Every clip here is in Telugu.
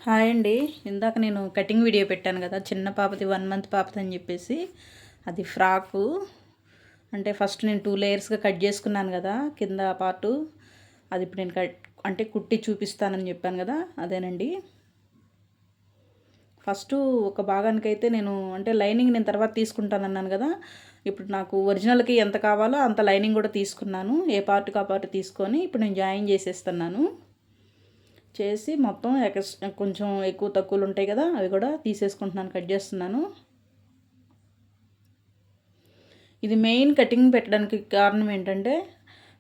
హాయ్ అండి. ఇందాక నేను కటింగ్ వీడియో పెట్టాను కదా, చిన్న పాపది 1 మంత్ పాపది అని చెప్పేసి. అది ఫ్రాకు. అంటే ఫస్ట్ నేను 2 లేయర్స్గా కట్ చేసుకున్నాను కదా కింద పార్టు. అది ఇప్పుడు నేను అంటే కుట్టి చూపిస్తానని చెప్పాను కదా, అదేనండి. ఫస్ట్ ఒక భాగానికైతే నేను అంటే లైనింగ్ నేను తర్వాత తీసుకుంటానన్నాను కదా. ఇప్పుడు నాకు ఒరిజినల్కి ఎంత కావాలో అంత లైనింగ్ కూడా తీసుకున్నాను. ఏ పార్ట్కి ఆ పార్ట్ తీసుకొని ఇప్పుడు నేను జాయిన్ చేసేస్తున్నాను. చేసి మొత్తం కొంచెం ఎక్కువ తక్కువలు ఉంటాయి కదా, అవి కూడా తీసేసుకుంటున్నాను, కట్ చేస్తున్నాను. ఇది మెయిన్ కటింగ్ పెట్టడానికి కారణం ఏంటంటే,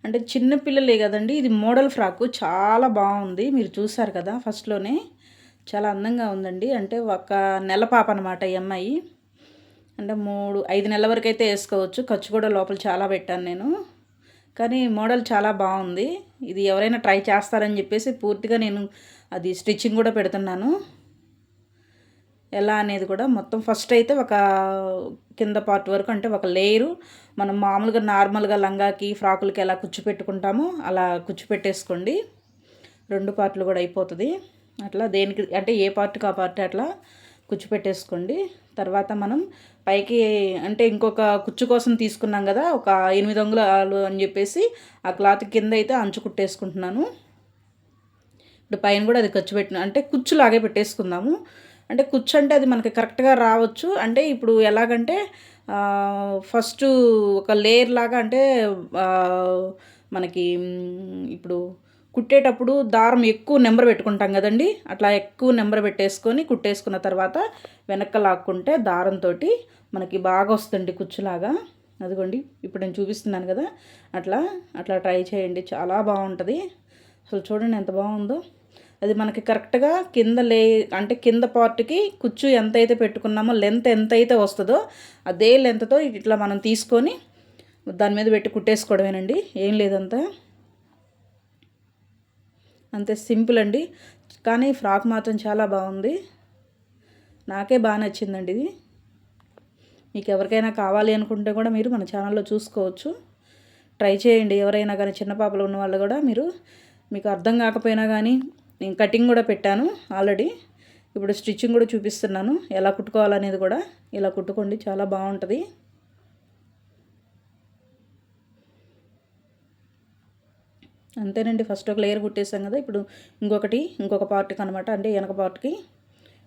అంటే చిన్న పిల్లలే కదండి, ఇది మోడల్ ఫ్రాకు చాలా బాగుంది. మీరు చూసారు కదా ఫస్ట్లోనే, చాలా అందంగా ఉందండి. అంటే ఒక నెల పాప అనమాట ఈ అమ్మాయి. అంటే 5 నెలల వరకు అయితే వేసుకోవచ్చు. ఖర్చు కూడా లోపల చాలా పెట్టాను నేను. కానీ మోడల్ చాలా బాగుంది. ఇది ఎవరైనా ట్రై చేస్తారని చెప్పేసి పూర్తిగా నేను అది స్టిచ్చింగ్ కూడా పెడుతున్నాను. ఎలా అనేది కూడా మొత్తం ఫస్ట్ అయితే ఒక కింద పార్ట్ వరకు, అంటే ఒక లేయరు మనం మామూలుగా నార్మల్గా లంగాకి ఫ్రాకులకి ఎలా కుచ్చు పెట్టుకుంటామో అలా కుచ్చు పెట్టేసుకోండి. 2 పార్ట్లు కూడా అయిపోతుంది. అట్లా దేనికి అంటే ఏ పార్ట్కి ఆ పార్ట్ అట్లా కుచ్చు పెట్టేసుకోండి. తర్వాత మనం పైకి అంటే ఇంకొక కుచ్చు కోసం తీసుకున్నాం కదా, ఒక 8 అంగుళాలు అని చెప్పేసి ఆ క్లాత్ కింద అయితే అంచు కుట్టేసుకుంటున్నాను. ఇప్పుడు పైన కూడా అది ఖర్చు పెట్టిన అంటే కుచ్చులాగే పెట్టేసుకుందాము. అంటే కుచ్చు అంటే అది మనకి కరెక్ట్గా రావచ్చు. అంటే ఇప్పుడు ఎలాగంటే ఫస్ట్ ఒక లేయర్ లాగా, అంటే మనకి ఇప్పుడు కుట్టేటప్పుడు దారం ఎక్కువ నెంబర్ పెట్టుకుంటాం కదండి, అట్లా ఎక్కువ నెంబర్ పెట్టేసుకొని కుట్టేసుకున్న తర్వాత వెనక్కి లాక్కుంటే దారంతో మనకి బాగా వస్తుంది కుచ్చులాగా. అదిగోండి ఇప్పుడు నేను చూపిస్తున్నాను కదా, అట్లా అట్లా ట్రై చేయండి, చాలా బాగుంటుంది. అసలు చూడండి ఎంత బాగుందో. అది మనకి కరెక్ట్గా కింద అంటే కింద పార్ట్కి కుచ్చు ఎంతైతే పెట్టుకున్నామో లెంత్ ఎంతైతే వస్తుందో అదే లెంత్తో ఇట్లా మనం తీసుకొని దాని మీద పెట్టి కుట్టేసుకోవడమేనండి, ఏం లేదంతా. అంతే సింపుల్ అండి. కానీ ఫ్రాక్ మాత్రం చాలా బాగుంది, నాకే బాగా నచ్చిందండి ఇది. మీకు ఎవరికైనా కావాలి అనుకుంటే కూడా మీరు మన ఛానల్లో చూసుకోవచ్చు, ట్రై చేయండి. ఎవరైనా కానీ చిన్న పాపలు ఉన్న వాళ్ళు కూడా మీకు అర్థం కాకపోయినా కానీ, నేను కటింగ్ కూడా పెట్టాను ఆల్రెడీ. ఇప్పుడు స్టిచ్చింగ్ కూడా చూపిస్తున్నాను, ఎలా కుట్టుకోవాలనేది కూడా. ఇలా కుట్టుకోండి, చాలా బాగుంటుంది. అంతేనండి, ఫస్ట్ ఒక లేయర్ కుట్టేసాం కదా, ఇప్పుడు ఇంకొక పార్ట్కి అనమాట, అంటే వెనక పార్ట్కి.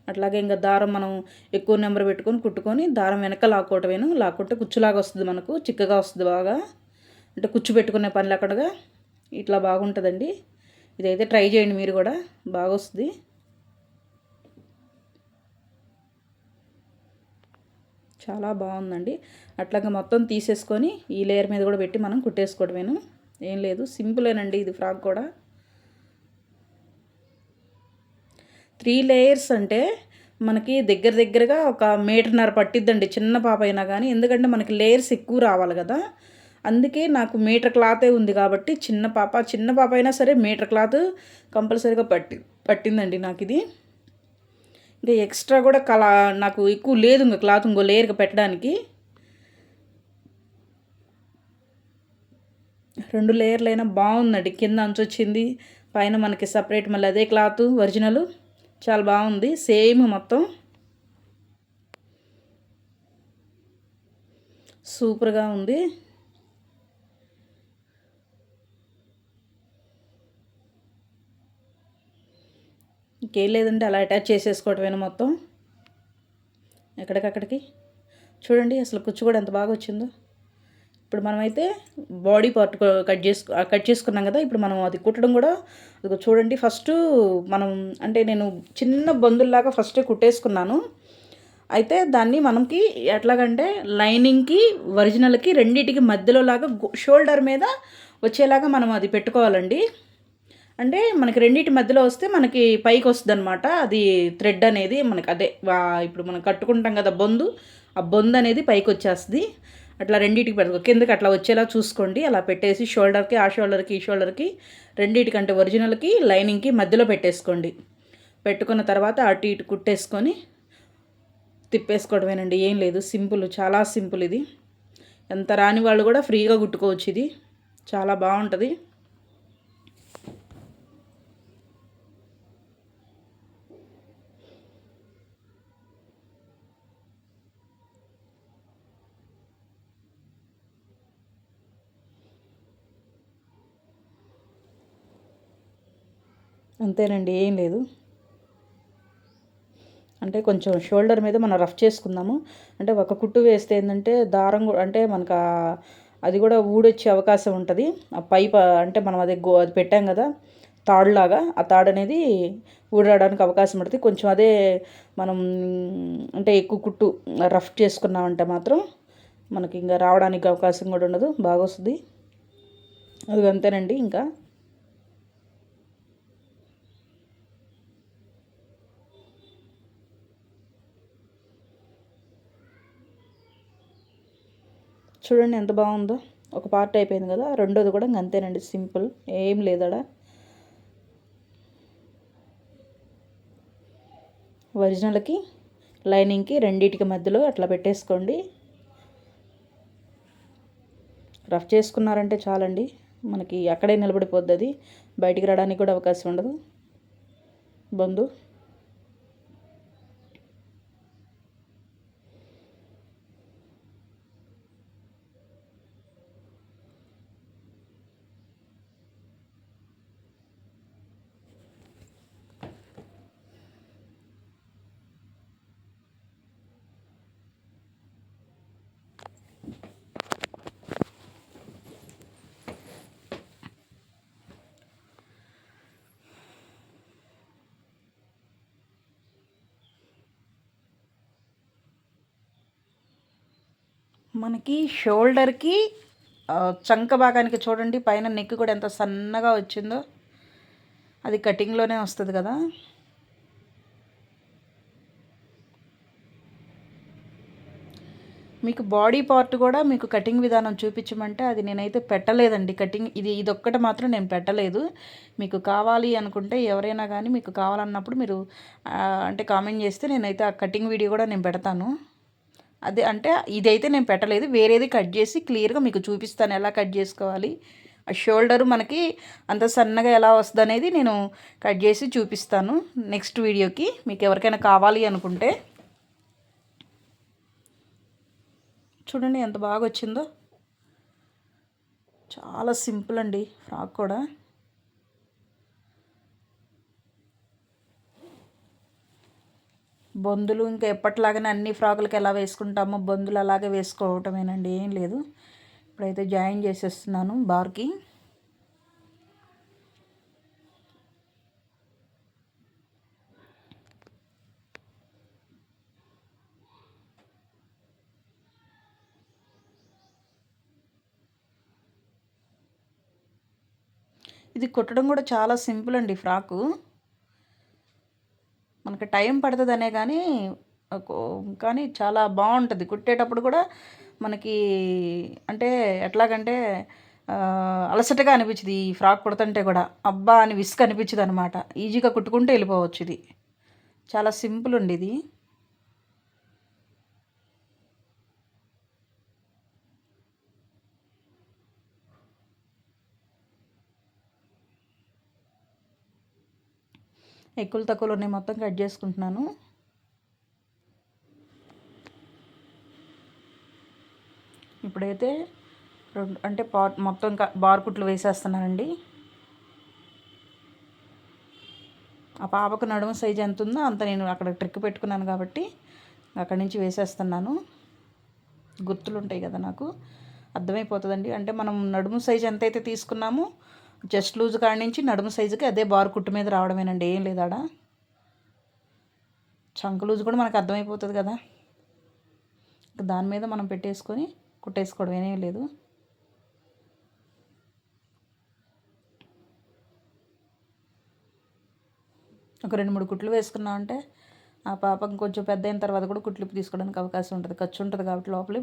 అట్లాగే ఇంకా దారం మనం ఎక్కువ నెంబర్ పెట్టుకొని కుట్టుకొని దారం వెనక లాక్కుంటే కుచ్చులాగా వస్తుంది, మనకు చిక్కగా వస్తుంది బాగా. అంటే కుచ్చు పెట్టుకునే పని లేకుండా ఇట్లా బాగుంటుందండి. ఇదైతే ట్రై చేయండి మీరు కూడా, బాగా వస్తుంది. చాలా బాగుందండి. అట్లాగా మొత్తం తీసేసుకొని ఈ లేయర్ మీద కూడా పెట్టి మనం కుట్టేసుకోవడమేను, ఏం లేదు, సింపులేనండి ఇది ఫ్రాక్ కూడా. 3 లేయర్స్ అంటే మనకి దగ్గరగా ఒక 1.5 మీటర్ పట్టిద్దండి, చిన్న పాప అయినా కానీ. ఎందుకంటే మనకి లేయర్స్ ఎక్కువ రావాలి కదా, అందుకే నాకు మీటర్ క్లాతే ఉంది కాబట్టి చిన్న పాప అయినా సరే మీటర్ క్లాత్ కంపల్సరీగా పట్టిందండి నాకు ఇది. ఇంకా ఎక్స్ట్రా కూడా నాకు ఎక్కువ లేదు ఇంకా క్లాత్ ఇంకో లేయర్గా పెట్టడానికి. 2 లేయర్లైనా బాగుందండి. కింద అంచు వచ్చింది, పైన మనకి సపరేట్ మళ్ళీ అదే క్లాత్ ఒరిజినల్, చాలా బాగుంది. సేమ్ మొత్తం సూపర్గా ఉంది. ఇంకేం లేదంటే అలా అటాచ్ చేసేసుకోవటమేనా మొత్తం ఎక్కడికక్కడికి. చూడండి అసలు కుచ్చు కూడా ఎంత బాగా వచ్చిందో. ఇప్పుడు మనమైతే బాడీ పార్ట్ కట్ చేసుకున్నాం కదా, ఇప్పుడు మనం అది కుట్టడం కూడా అది చూడండి. ఫస్ట్ మనం అంటే నేను చిన్న బందుల్లాగా ఫస్టే కుట్టేసుకున్నాను. అయితే దాన్ని మనకి ఎట్లాగంటే లైనింగ్కి ఒరిజినల్కి రెండింటికి మధ్యలో లాగా షోల్డర్ మీద వచ్చేలాగా మనం అది పెట్టుకోవాలండి. అంటే మనకి రెండింటి మధ్యలో వస్తే మనకి పైకి వస్తుంది అనమాట, అది థ్రెడ్ అనేది మనకి అదే ఇప్పుడు మనం కట్టుకుంటాం కదా బొందు, ఆ బొందు అనేది పైకి వచ్చేస్తుంది. అట్లా రెండింటికి పెట్టుకో, కిందకి అట్లా వచ్చేలా చూసుకోండి. అలా పెట్టేసి షోల్డర్కి ఆ షోల్డర్కి ఈ షోల్డర్కి రెండింటికంటే ఒరిజినల్కి లైనింగ్కి మధ్యలో పెట్టేసుకోండి. పెట్టుకున్న తర్వాత అటు ఇటు కుట్టేసుకొని తిప్పేసుకోవడమేనండి, ఏం లేదు, సింపుల్, చాలా సింపుల్ ఇది. ఎంత రాని వాళ్ళు కూడా ఫ్రీగా కుట్టుకోవచ్చు, ఇది చాలా బాగుంటుంది. అంతేనండి, ఏం లేదు. అంటే కొంచెం షోల్డర్ మీద మనం రఫ్ చేసుకుందాము. అంటే ఒక కుట్టు వేస్తే ఏంటంటే దారం అంటే మనకు అది కూడా ఊడొచ్చే అవకాశం ఉంటుంది. ఆ పైప్ అంటే మనం అది పెట్టాం కదా తాడులాగా, ఆ తాడు అనేది ఊడడానికి అవకాశం ఉంటుంది. కొంచెం అదే మనం అంటే ఎక్కువ కుట్టు రఫ్ చేసుకున్నామంటే మాత్రం మనకి ఇంకా రావడానికి అవకాశం కూడా ఉండదు, బాగా వస్తుంది. అది అంతేనండి. ఇంకా చూడండి ఎంత బాగుందో. ఒక పార్ట్ అయిపోయింది కదా, రెండోది కూడా ఇంక అంతేనండి, సింపుల్, ఏం లేదడా. ఒరిజినల్కి లైనింగ్కి రెండింటికి మధ్యలో అట్లా పెట్టేసుకోండి. రఫ్ చేసుకున్నారంటే చాలండి, మనకి అక్కడే నిలబడిపోద్ది, అది బయటికి రావడానికి కూడా అవకాశం ఉండదు బంధు. మనకి షోల్డర్కి చంక భాగానికి చూడండి, పైన నెక్ కూడా ఎంత సన్నగా వచ్చిందో, అది కటింగ్లోనే వస్తుంది కదా. మీకు బాడీ పార్ట్ కూడా మీకు కటింగ్ విధానం చూపించమంటే అది నేనైతే పెట్టలేదండి. కటింగ్ ఇదొక్కటి మాత్రం నేను పెట్టలేదు. మీకు కావాలి అనుకుంటే ఎవరైనా కానీ మీకు కావాలన్నప్పుడు మీరు అంటే కామెంట్ చేస్తే నేనైతే ఆ కటింగ్ వీడియో కూడా నేను పెడతాను. అదే అంటే ఇదైతే నేను పెట్టలేదు, వేరేది కట్ చేసి క్లియర్గా మీకు చూపిస్తాను ఎలా కట్ చేసుకోవాలి. ఆ షోల్డరు మనకి అంత సన్నగా ఎలా వస్తుంది అనేది నేను కట్ చేసి చూపిస్తాను నెక్స్ట్ వీడియోకి, మీకు ఎవరికైనా కావాలి అనుకుంటే. చూడండి ఎంత బాగా వచ్చిందో, చాలా సింపుల్ అండి ఫ్రాక్ కూడా. బొందులు ఇంకా ఎప్పటిలాగానే అన్ని ఫ్రాకులకి ఎలా వేసుకుంటామో బొందులు అలాగే వేసుకోవటమేనండి, ఏం లేదు. ఇప్పుడైతే జాయిన్ చేసేస్తున్నాను బార్కి. ఇది కుట్టడం కూడా చాలా సింపుల్ అండి ఫ్రాకు. మనకి టైం పడుతుందనే కానీ చాలా బాగుంటుంది కుట్టేటప్పుడు కూడా. మనకి అంటే ఎట్లాగంటే అలసటగా అనిపించింది ఈ ఫ్రాక్ కుడుతుంటే కూడా, అబ్బా అని విసుగు అనిపించింది అనమాట. ఈజీగా కుట్టుకుంటూ వెళ్ళిపోవచ్చు. ఇది చాలా సింపుల్ అండి ఇది. ఎక్కువ తక్కువలు ఉన్నాయి, మొత్తం కట్ చేసుకుంటున్నాను. ఇప్పుడైతే అంటే మొత్తం బార్ కుట్లు వేసేస్తున్నానండి. ఆ పాపకు నడుము సైజ్ ఎంత ఉందో అంత నేను అక్కడ ట్రిక్ పెట్టుకున్నాను కాబట్టి అక్కడి నుంచి వేసేస్తున్నాను. గుర్తులు ఉంటాయి కదా నాకు, అర్థమైపోతుందండి. అంటే మనం నడుము సైజ్ ఎంతైతే తీసుకున్నామో జస్ట్ లూజ్ కాడి నుంచి నడుము సైజుకి అదే బార్ కుట్టు మీద రావడమేనండి, ఏం లేదాడా. చంక లూజ్ కూడా మనకు అర్థమైపోతుంది కదా, దాని మీద మనం పెట్టేసుకొని కుట్టేసుకోవడం ఏమీ లేదు. ఒక 2-3 కుట్లు వేసుకున్నామంటే ఆ పాపకు కొంచెం పెద్ద అయిన తర్వాత కూడా కుట్లు తీసుకోవడానికి అవకాశం ఉంటుంది, ఖర్చు ఉంటుంది కాబట్టి లోపల.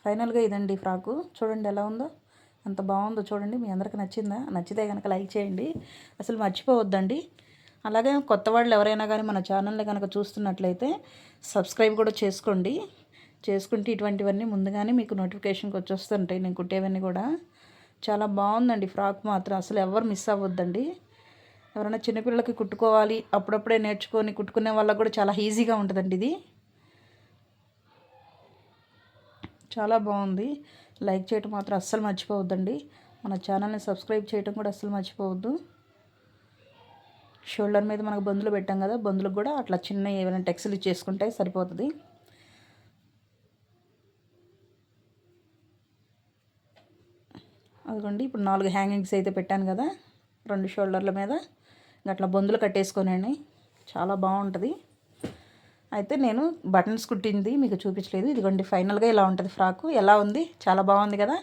ఫైనల్గా ఇదండి ఫ్రాకు, చూడండి ఎలా ఉందో, ఎంత బాగుందో చూడండి. మీ అందరికి నచ్చిందా? నచ్చితే కనుక లైక్ చేయండి, అసలు మర్చిపోవద్దండి. అలాగే కొత్త వాళ్ళు ఎవరైనా కానీ మన ఛానల్ని కనుక చూస్తున్నట్లయితే సబ్స్క్రైబ్ కూడా చేసుకోండి. చేసుకుంటే ఇటువంటివన్నీ ముందుగానే మీకు నోటిఫికేషన్కి వచ్చేస్తుంటాయి, నేను కుట్టేవన్నీ కూడా. చాలా బాగుందండి ఫ్రాక్ మాత్రం, అసలు ఎవరు మిస్ అవ్వద్దండి. ఎవరైనా చిన్నపిల్లలకి కుట్టుకోవాలి, అప్పుడప్పుడే నేర్చుకొని కుట్టుకునే వాళ్ళకు కూడా చాలా ఈజీగా ఉంటుందండి ఇది. చాలా బాగుంది. లైక్ చేయటం మాత్రం అస్సలు మర్చిపోవద్దండి. మన ఛానల్ని సబ్స్క్రైబ్ చేయటం కూడా అస్సలు మర్చిపోవద్దు. షోల్డర్ మీద మనకు బందులు పెట్టాం కదా, బందులకు కూడా అట్లా చిన్న ఏమైనా టెక్స్లు ఇచ్చేసుకుంటే సరిపోతుంది. అదిగోండి, ఇప్పుడు 4 హ్యాంగింగ్స్ అయితే పెట్టాను కదా 2 షోల్డర్ల మీద, అట్లా బొందులు కట్టేసుకొనండి. చాలా బాగుంటుంది. అయితే నేను బటన్స్ కుట్టింది మీకు చూపించలేదు. ఇదిగోండి, ఫైనల్గా ఇలా ఉంటుంది ఫ్రాకు. ఎలా ఉంది? చాలా బాగుంది కదా.